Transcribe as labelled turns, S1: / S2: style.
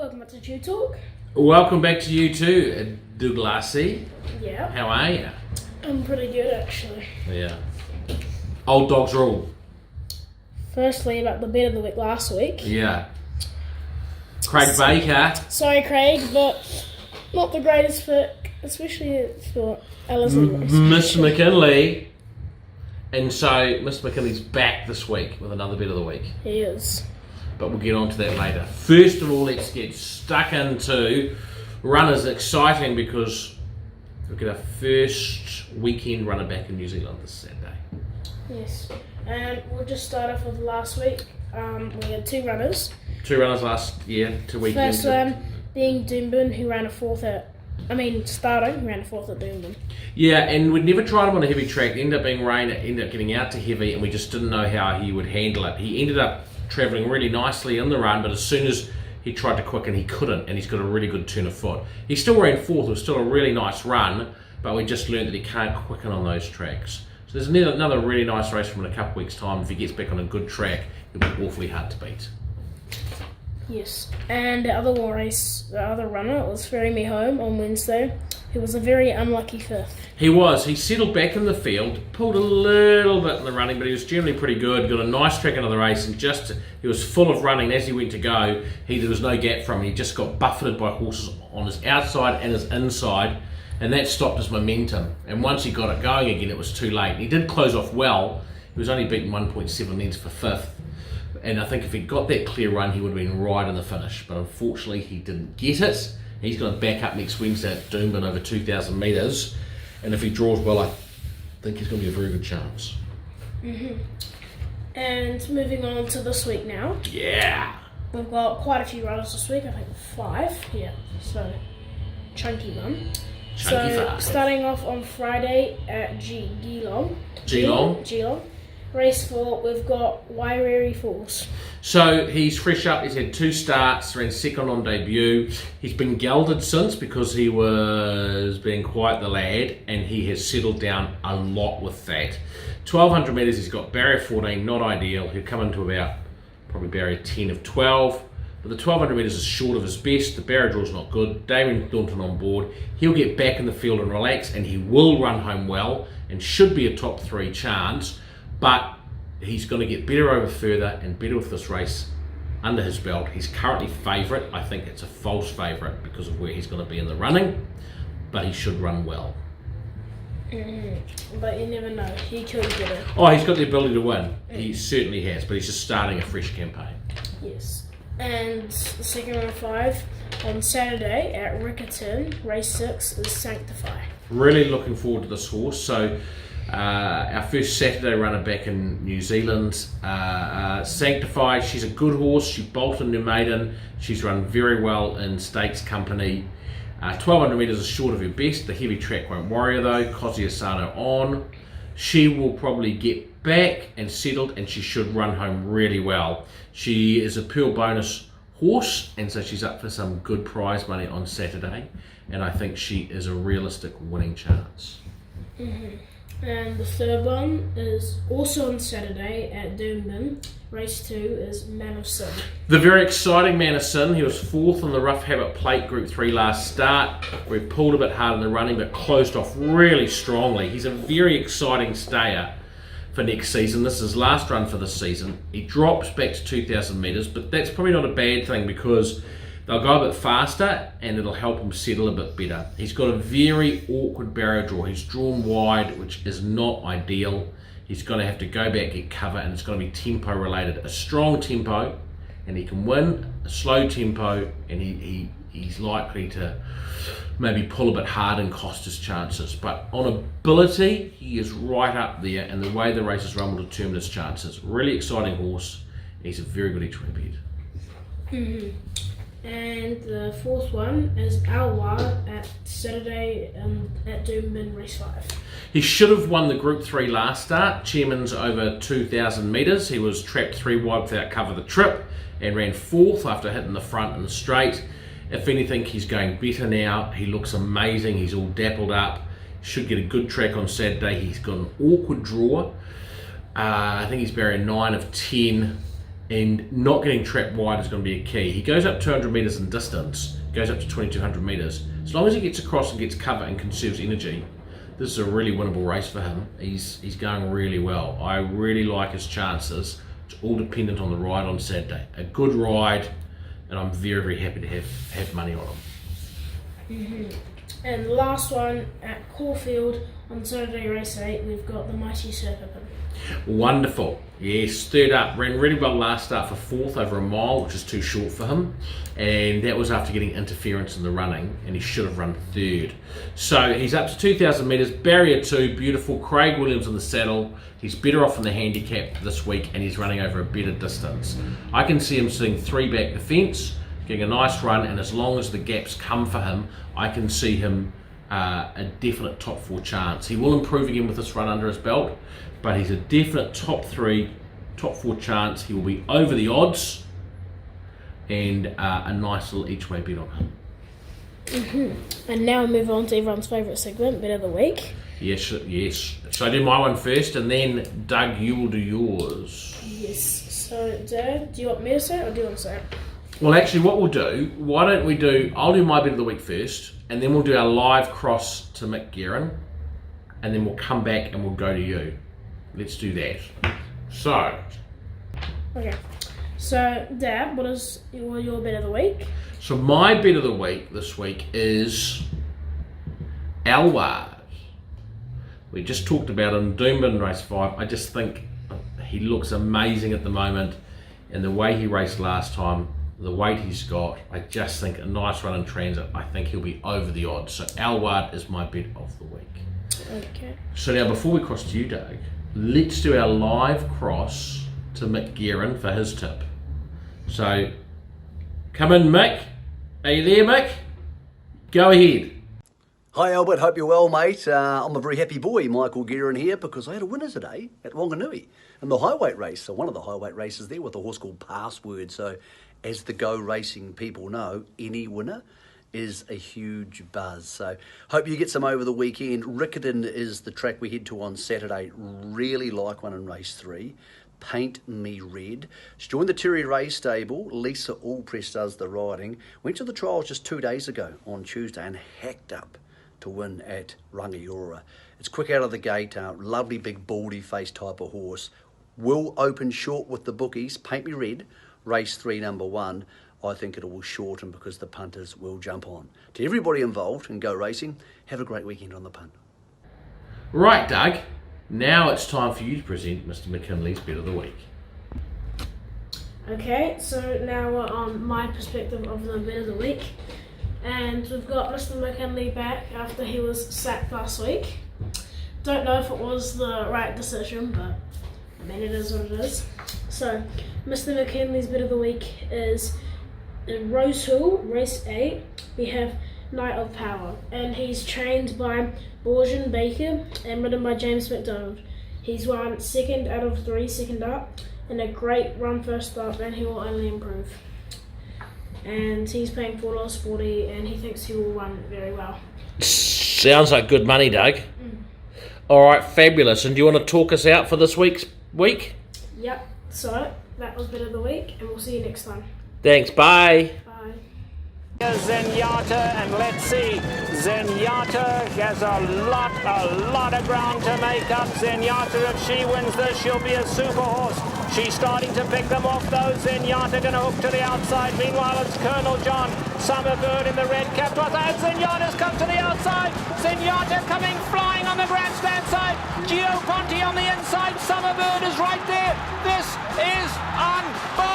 S1: welcome back to TubeTalk.
S2: Welcome back to you too, Douglasy.
S1: Yeah.
S2: How are you?
S1: I'm pretty good actually.
S2: Yeah. Old dogs rule.
S1: Firstly, about the bet of the week last week.
S2: Yeah. Craig Baker.
S1: Sorry, Craig, but not the greatest pick, especially for Alison.
S2: Miss McKinley. And so, Mr. McKinley's back this week with another bet of the week.
S1: He is.
S2: But we'll get on to that later. First of all, let's get stuck into runners. Exciting because we'll get our first weekend runner back in New Zealand this Saturday.
S1: Yes. And we'll just start off with last week. We had two runners.
S2: Two runners last year, 2 weekends.
S1: First one being Doomben, who ran a fourth at... starting, who ran a fourth at Doomben.
S2: Yeah, and we'd never tried him on a heavy track. It ended up being rain, it ended up getting out to heavy, and we just didn't know how he would handle it. He ended up travelling really nicely in the run, but as soon as he tried to quicken, he couldn't, and he's got a really good turn of foot. He still ran fourth. It was still a really nice run, but we just learned that he can't quicken on those tracks. So there's another really nice race from in a couple of weeks' time. If he gets back on a good track, it'll be awfully hard to beat.
S1: Yes, and the other runner was Ferry Me Home on Wednesday. He was a very unlucky fifth.
S2: He was. He settled back in the field, pulled a little bit in the running, but he was generally pretty good. Got a nice track into the race, and he was full of running. As he went to go, there was no gap from him. He just got buffeted by horses on his outside and his inside, and that stopped his momentum. And once he got it going again, it was too late. He did close off well. He was only beaten 1.7 lengths for fifth. And I think if he got that clear run, he would have been right in the finish. But unfortunately, he didn't get it. He's going to back up next Wednesday at Doomben over 2,000 metres. And if he draws well, I think he's going to be a very good chance.
S1: Mm-hmm. And moving on to this week now.
S2: Yeah.
S1: We've got quite a few runners this week. I think 5. Yeah. So, chunky one.
S2: Five.
S1: Starting off on Friday at Geelong.
S2: Geelong.
S1: Race 4, we've got Wairere Falls.
S2: So he's fresh up. He's had 2 starts, ran second on debut. He's been gelded since because he was being quite the lad, and he has settled down a lot with that. 1,200 metres, he's got barrier 14, not ideal. He'll come into probably barrier 10 of 12. But the 1,200 metres is short of his best. The barrier draw's not good. Damien Thornton on board. He'll get back in the field and relax, and he will run home well and should be a top 3 chance. But he's going to get better over further and better with this race under his belt. He's currently favourite. I think it's a false favourite because of where he's going to be in the running, but he should run well.
S1: But you never know. He could get it.
S2: Oh, he's got the ability to win. He certainly has, but he's just starting a fresh campaign.
S1: Yes. And the second round of 5 on Saturday at Riccarton, race 6 is Sanctify. Really
S2: looking forward to this horse. So our first Saturday runner back in New Zealand, Sanctify. She's a good horse. She bolted New Maiden. She's run very well in stakes company. 1,200 metres is short of her best. The heavy track won't worry her though. Cosi Asano on. She will probably get back and settled, and she should run home really well. She is a Pearl bonus horse, and so she's up for some good prize money on Saturday, and I think she is a realistic winning chance.
S1: Mm-hmm. And the third one is also on Saturday at Doomben. Race 2 is Man of Sin.
S2: The very exciting Man of Sin. He was 4th on the Rough Habit Plate Group 3 last start. We pulled a bit hard in the running, but closed off really strongly. He's a very exciting stayer for next season. This is his last run for this season. He drops back to 2,000 metres, but that's probably not a bad thing because they'll go a bit faster and it'll help him settle a bit better. He's got a very awkward barrier draw. He's drawn wide, which is not ideal. He's going to have to go back, get cover, and it's going to be tempo related. A strong tempo, and he can win. A slow tempo, and he's likely to maybe pull a bit hard and cost his chances. But on ability, he is right up there, and the way the race is run will determine his chances. Really exciting horse. He's a very good each way bet.
S1: Mm-hmm. And the fourth one is Alwa at Saturday at Doomben, race 5.
S2: He should have won the Group 3 last start. Chairman's over 2,000 metres. He was trapped 3 wide without cover the trip and ran 4th after hitting the front in the straight. If anything, he's going better now. He looks amazing. He's all dappled up. Should get a good track on Saturday. He's got an awkward draw. I think he's barrier 9 of 10. and not getting trapped wide is going to be a key. He goes up 200 metres in distance, goes up to 2200 metres. As long as he gets across and gets cover and conserves energy, this is a really winnable race for him. He's going really well. I really like his chances. It's all dependent on the ride on Saturday. A good ride, and I'm very, very happy to have money on him.
S1: And the last one at Caulfield on Saturday race 8, we've got the Mighty Serpent.
S2: Wonderful. Yes, third up. Ran really well last start for fourth over a mile, which is too short for him. And that was after getting interference in the running, and he should have run third. So he's up to 2,000 metres, barrier 2, beautiful. Craig Williams in the saddle. He's better off in the handicap this week, and he's running over a better distance. I can see him sitting 3 back the fence, getting a nice run, and as long as the gaps come for him, I can see him a definite top 4 chance. He will improve again with this run under his belt, but he's a definite top 3, top 4 chance. He will be over the odds, and a nice little each way bet on him.
S1: And now we move on to everyone's favourite segment, Bet of the Week.
S2: Yes. So I do my one first, and then Doug, you will do yours.
S1: Yes. So Dad, do you want me to say it or do you want to say it?
S2: Well, actually, what we'll do, why don't we do, I'll do my Bet of the Week first, and then we'll do our live cross to Mick Guerin, and then we'll come back and we'll go to you. Let's do that. So.
S1: Okay. So, Dad, what is your Bet of the Week?
S2: So my Bet of the Week this week is Alward. We just talked about him, Doomben race 5. I just think he looks amazing at the moment, and the way he raced last time, the weight he's got, I just think a nice run in transit. I think he'll be over the odds. So Alward is my Bet of the week.
S1: Okay.
S2: So now before we cross to you, Doug, let's do our live cross to Mick Guerin for his tip. So come in, Mick. Are you there, Mick? Go ahead.
S3: Hi Albert, hope you're well, mate. I'm a very happy boy, Michael Guerin here, because I had a winner today at Wanganui in the highweight race. So one of the highweight races there with a horse called Password. So as the Go Racing people know, any winner is a huge buzz. So hope you get some over the weekend. Riccarton is the track we head to on Saturday. Really like one in race 3. Paint Me Red. She joined the Terry Ray stable. Lisa Allpress does the riding. Went to the trials just 2 days ago on Tuesday and hacked up to win at Rangiora. It's quick out of the gate, lovely big baldy face type of horse. Will open short with the bookies. Paint Me Red, race 3, number 1. I think it will shorten because the punters will jump on. To everybody involved in Go Racing, have a great weekend on the punt.
S2: Right, Doug. Now it's time for you to present Mr. McKinley's Bet of the Week.
S1: Okay, so now we're on my perspective of the Bet of the Week. And we've got Mr. McKinley back after he was sacked last week. Don't know if it was the right decision, but I mean, it is what it is. So, Mr. McKinley's Bet of the Week is in Rose Hill, race 8. We have Knight of Power, and he's trained by Borgen Baker and ridden by James McDonald. He's won 2nd out of 3, second up, and a great run first up, and he will only improve. And he's paying $4.40, and he thinks he will run very well.
S2: Sounds like good money, Doug. All right, fabulous. And do you want to talk us out for this week's week?
S1: Yep, so that was Bet of the Week, and we'll see you next time.
S2: Thanks, bye.
S1: Bye.
S4: Zenyatta, and let's see, Zenyatta has a lot of ground to make up. Zenyatta, if she wins this, she'll be a super horse. She's starting to pick them off though. Zenyatta going to hook to the outside. Meanwhile, it's Colonel John Summerbird in the red cap. And Zenyatta's come to the outside. Zenyatta coming flying on the grandstand side. Gio Ponti on the inside. Summerbird is right there. This is unbelievable.